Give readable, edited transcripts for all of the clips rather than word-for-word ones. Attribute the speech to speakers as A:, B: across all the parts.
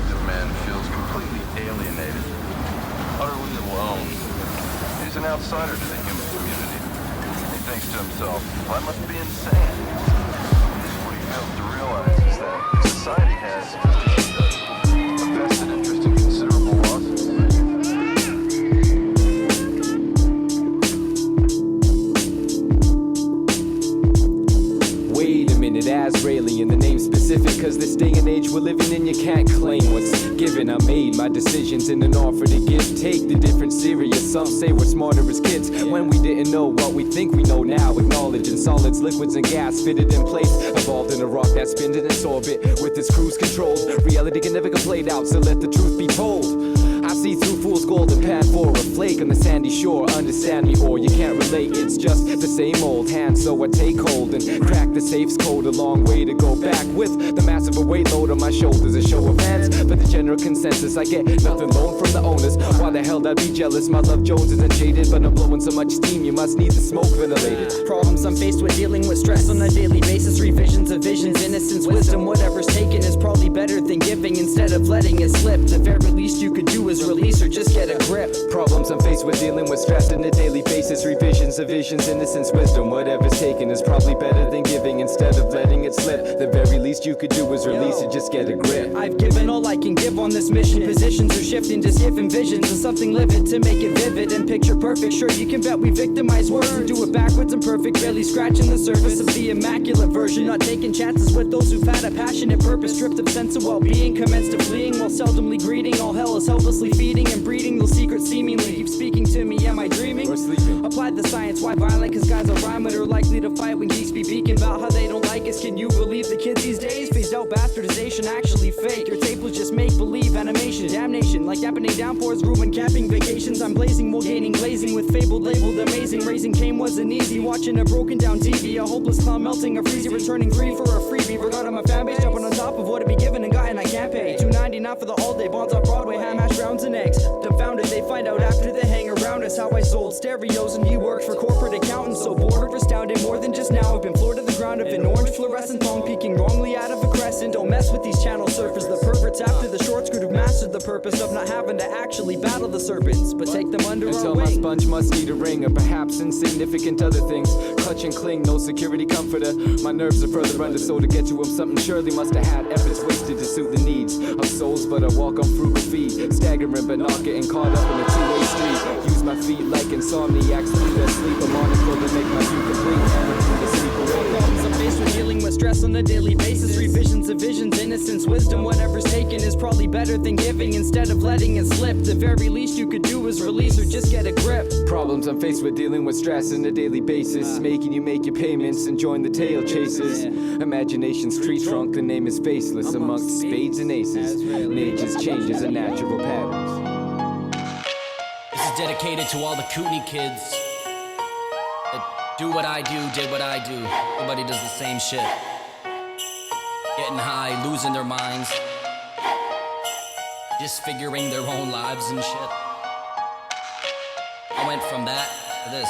A: productive man feels completely alienated, utterly alone. He's an outsider to the human community. He thinks to himself, I must be insane. What he fails to realize is that society has, just as he does, a vested interest in considerable losses.
B: Azraelian, the name specific, cause this day and age we're living in, you can't claim what's given. I made my decisions in an offer to give, take the difference serious. Some say we're smarter as kids, when we didn't know what we think we know now. Acknowledging solids, liquids and gas fitted in place, evolved in a rock that's spinning in its orbit with its cruise controlled. Reality can never get played out, so let the truth be told. I see through fool's gold and pad for a flake on the sandy shore. Understand me or you can't relate, it's just the same old hand. So I take hold and crack the safe's code. A long way to go back with the massive weight load on my shoulders. A show of hands for the general consensus. I get nothing loan from the owners. Why the hell I'd be jealous? My love Jones isn't jaded, but I'm blowing so much steam you must need the smoke ventilated.
C: Problems I'm faced with, dealing with stress on a daily basis. Revisions of visions, innocence, wisdom. Whatever's taken is probably better than giving instead of letting it slip. The very least you could do is release or just get a grip.
B: Problems I'm faced with, dealing with stress on a daily basis. Revisions of visions, innocence, wisdom. Whatever's taken is probably better than giving instead of letting it slip. The very least you could do is release it, just get a grip.
C: I've given all I can give on this mission. Positions are shifting, just giving visions of something livid to make it vivid and picture perfect. Sure, you can bet we victimize words and do it backwards and perfect, barely scratching the surface of the immaculate version. Not taking chances with those who've had a passionate purpose, stripped of sense of well-being, commenced to fleeing while seldomly greeting. All hell is helplessly feeding and breeding. Those secrets seemingly keep speaking to me. Am I dreaming?
B: Or sleeping?
C: Applied the science, why violent? Cause guys are rhyming are likely to fight when geeks be beaking about how they don't like us. Can you believe the kids these days? Phased out bastardization, actually fake. Your tape was just make-believe animation. Damnation, like happening downpours, ruin camping vacations. I'm blazing, while gaining glazing with fabled, labeled amazing. Raising cane wasn't easy, watching a broken down TV. A hopeless clown melting a freezy, returning 3 for a freebie. Regarding my fan base, jumping on top of what it be given and gotten I can't pay. $2.99 for the all-day bonds on Broadway, ham, hash browns and eggs. Dumbfounded, they find out after they hang around us how I sold stereos and he worked for corporate accountants. So bored, astounded, more than just now. I've been floored to the ground of an orange fluorescent thong peeking wrongly out of a crescent. Don't mess with these channel surfers, the perverts after the short skirt who've mastered the purpose of not having to actually battle the serpents, but take them under our wing.
B: My sponge must need a ring, or perhaps insignificant other things. Clutch and cling, no security comforter. My nerves are further under, so to get to him something surely must have had efforts wasted to suit the needs of souls, but I walk on frugal feet, staggering but not getting caught up in a two-way street. Use my feet like insomniacs, leave their sleep. I'm on it for to make my view complete, and to sleep away.
C: Problems I'm faced with, dealing with stress on a daily basis. Revisions of visions, innocence, wisdom. Whatever's taken is probably better than giving instead of letting it slip. The very least you could do is release or just get a grip.
B: Problems I'm faced with, dealing with stress on a daily basis, making you make your payments and join the tail chasers. Imagination's tree trunk, the name is faceless amongst spades and aces. Nature's changes are natural patterns.
D: This is dedicated to all the Kootenai kids that do what I do, did what I do. Everybody does the same shit. Getting high, losing their minds, disfiguring their own lives and shit. I went from that to this.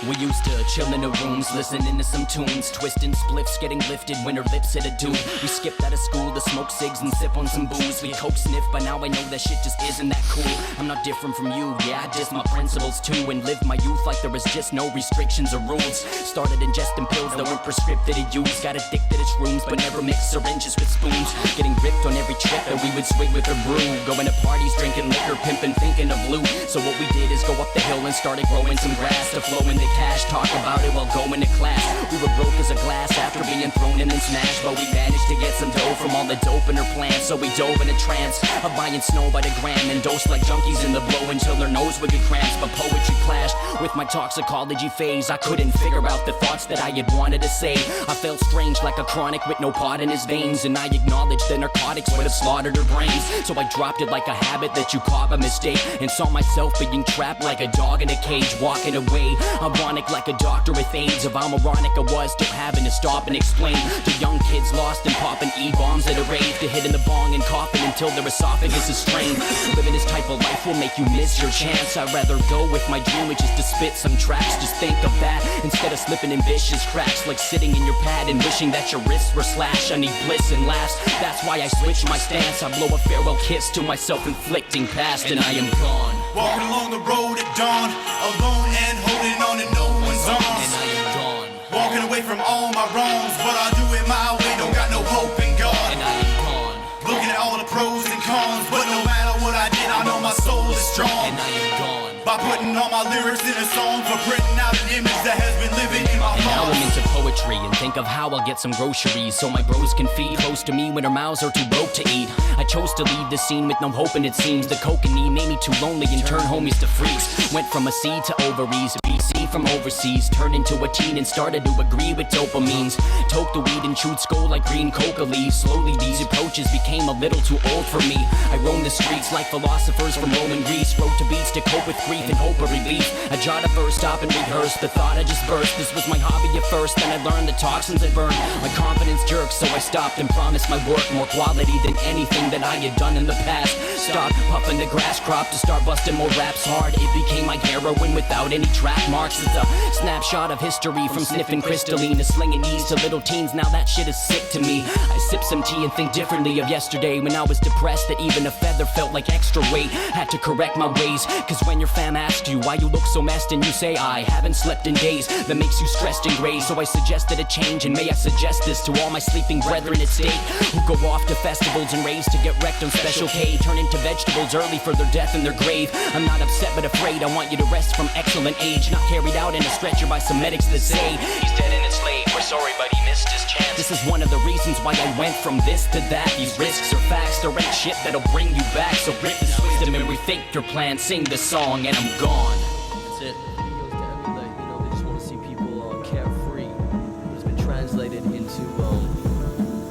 D: We used to chill in the rooms, listening to some tunes, twisting spliffs, getting lifted when her lips hit a dude. We skipped out of school to smoke cigs and sip on some booze. We coke sniff, but now I know that shit just isn't that cool. I'm not different from you, yeah, I diss my principles too, and live my youth like there was just no restrictions or rules. Started ingesting pills that weren't prescripted to use. Got addicted to shrooms, but never mixed syringes with spoons. Getting ripped on every trip that we would swig with a brew. Going to parties, drinking liquor, pimping, thinking of blue. So what we did is go up the hill and started growing some grass to flow into cash, talk about it while going to class. We were broke as a glass after being thrown in and smashed, but we managed to get some dough from all the dope in her plants. So we dove in a trance of buying snow by the gram and dosed like junkies in the blow until their nose would get cramps. But poetry clashed with my toxicology phase. I couldn't figure out the thoughts that I had wanted to say. I felt strange like a chronic with no pot in his veins, and I acknowledged the narcotics would have slaughtered her brains. So I dropped it like a habit that you caught by mistake, and saw myself being trapped like a dog in a cage, walking away. Ironic like a doctor with AIDS. Of how moronic I was, still having to stop and explain to young kids lost and popping E-bombs at a rave, to hitting the bong and coughing until their esophagus is strained. Living this type of life will make you miss your chance. I'd rather go with my dream, which is to spit some tracks. Just think of that, instead of slipping in vicious cracks, like sitting in your pad and wishing that your wrists were slashed. I need bliss and laughs, that's why I switch my stance. I blow a farewell kiss to my self-inflicting past, and I am gone.
E: Walking along the road at dawn, alone and holding on to no one's arms.
D: And I am gone.
E: Walking away from all my wrongs, but I do it my way, don't got no hope in God.
D: And I am gone.
E: Looking at all the pros and cons, but no matter what I did, I know my soul is strong.
D: And I am gone.
E: By putting all my lyrics in a song, for printing out an image that has been living in my
D: And now I'm
E: thoughts.
D: into poetry and think of how I'll get some groceries so my bros can feed close to me when their mouths are too broke to eat. I chose to leave the scene with no hope, and it seems the coke and me made me too lonely and turned homies to freaks. Went from a C to ovaries, BC from overseas, turned into a teen and started to agree with dopamines. Toke the weed and chewed skull like green coca leaves. Slowly these approaches became a little too old for me. I roamed the streets like philosophers from Roman Greece, wrote to beats to cope with grief and hope of relief. I jot a verse, stop and rehearse the thought I just burst. This was my hobby at first, then I learned the toxins I burned. My confidence jerked, so I stopped and promised my work more quality than anything that I had done in the past. Stopped puffing the grass crop to start busting more raps hard. It became my heroin without any track marks. It's a snapshot of history from sniffing crystalline to slinging E's to little teens. Now that shit is sick to me. I sip some tea and think differently of yesterday when I was depressed that even a feather felt like extra weight. Had to correct my ways, cause when your fam asks you why you look so messed and you say I haven't slept in days, that makes you stressed and gray. So I suggested a change, and may I suggest this to all my sleeping brethren at stake who go off to festivals and raves to get wrecked on Special K, turn into vegetables early for their death in their grave. I'm not upset but afraid, I want you to rest from excellent age, not carried out in a stretcher by some medics that say he's dead and it's late, we're sorry but he missed his chance. This is one of the reasons why I went from this to that. These risks are facts, there ain't shit that'll bring you back. So rip this wisdom and rethink your plan, sing the song and I'm gone.
F: That's it. Videos to emulate, they just want to see people carefree. But it's been translated into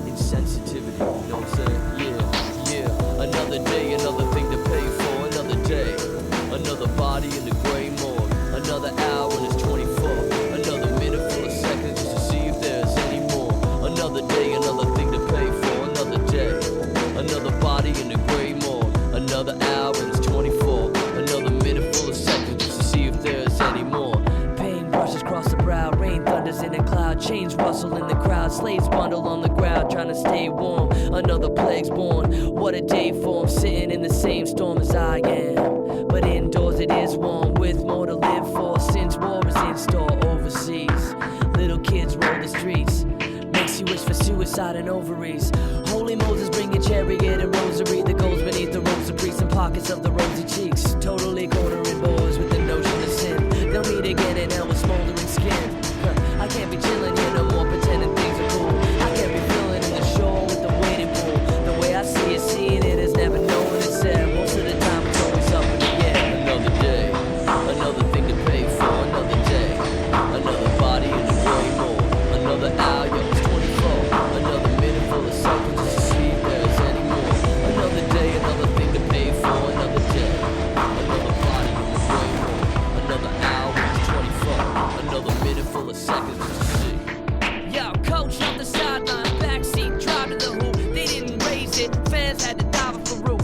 F: insensitivity, you know what I'm saying? Yeah. Another day, another thing to pay for, another day. Another body in the gray morgue. Another hour and it's 24. Another minute full of seconds just to see if there's any more. Another day, another thing to pay for, another day. Another body in the gray morgue. Another hour and it's 24. Another minute full of seconds just to see if there's any more. Pain brushes across the brow, rain thunders in the cloud, chains rustle in the crowd, slaves bundle on the ground trying to stay warm. Another plague's born. What a day for 'em, sitting in the same storm as I am. But indoors it is warm, with more to live for since war is in store overseas. Little kids roll the streets, makes you wish for suicide and ovaries. Holy Moses bringing chariot and rosary that goes beneath the rose of priests and pockets of the rosy cheeks. Totally cornering boys with the notion of sin. They'll meet again in hell with smoldering skin. I can't be chilling here no more pretending things are cool. I can't be filling in the shore with the waiting pool. The way I see it, seeing it is never knowing it's sad. Most of the time it's always up in the air. Another day, another thing to pay for, another day. Another body in the gray mold. Another hour, yo, it's 24. Another minute full of seconds just to see if there's any more. Another day, another thing to pay for, another day. Another body in the gray mold. Another hour, it's 24. Another minute full of seconds just to see. Yo, coach off the sideline, backseat, drive to the hoop. They didn't raise it, fans had to dive off the roof.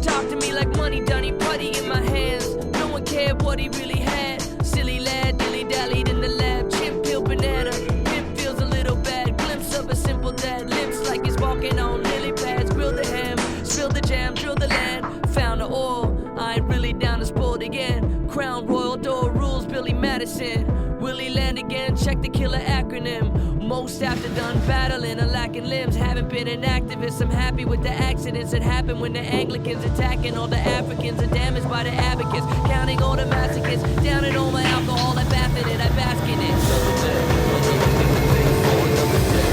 F: Talk to me like money, Dunny, putty in my hands. No one cared what he really had. Silly lad, dilly-dallied in the lab. Chimp peel banana, pimp feels a little bad. Glimpse of a simple dad, lips like he's walking on lily pads. Grill the ham, spill the jam, drill the land. Found the oil, I ain't really down to spoil it again. Crown Royal door rules, Billy Madison. Will he land again? Check the killer acronym. Most after done battling and lacking limbs. Haven't been an activist, I'm happy with the accidents that happen when the Anglicans attacking all the Africans are damaged by the advocates. Counting all the masochists, down in all my alcohol, I bath in it, I bask in it. Another day, another thing to pay for, another day.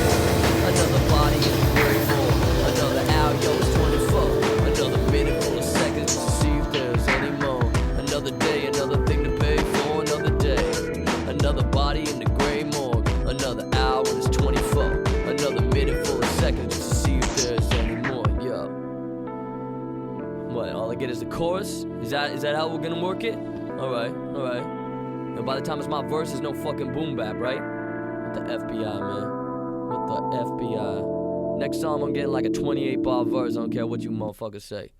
F: Another body in the gray mold. Another hour, yo, it's 24. Another minute full of seconds just to see if there's any more. Another day, another thing to pay for, another day. Another body in the gray morgue. Another hour is 24. Another minute full of seconds just to see if there's any more. Yo. What, all I get is the chorus? Is that how we're gonna work it? Alright. And by the time it's my verse, there's no fucking boom bap, right? What the FBI, man? What the FBI? Next time I'm getting like a 28 bar verse. I don't care what you motherfuckers say.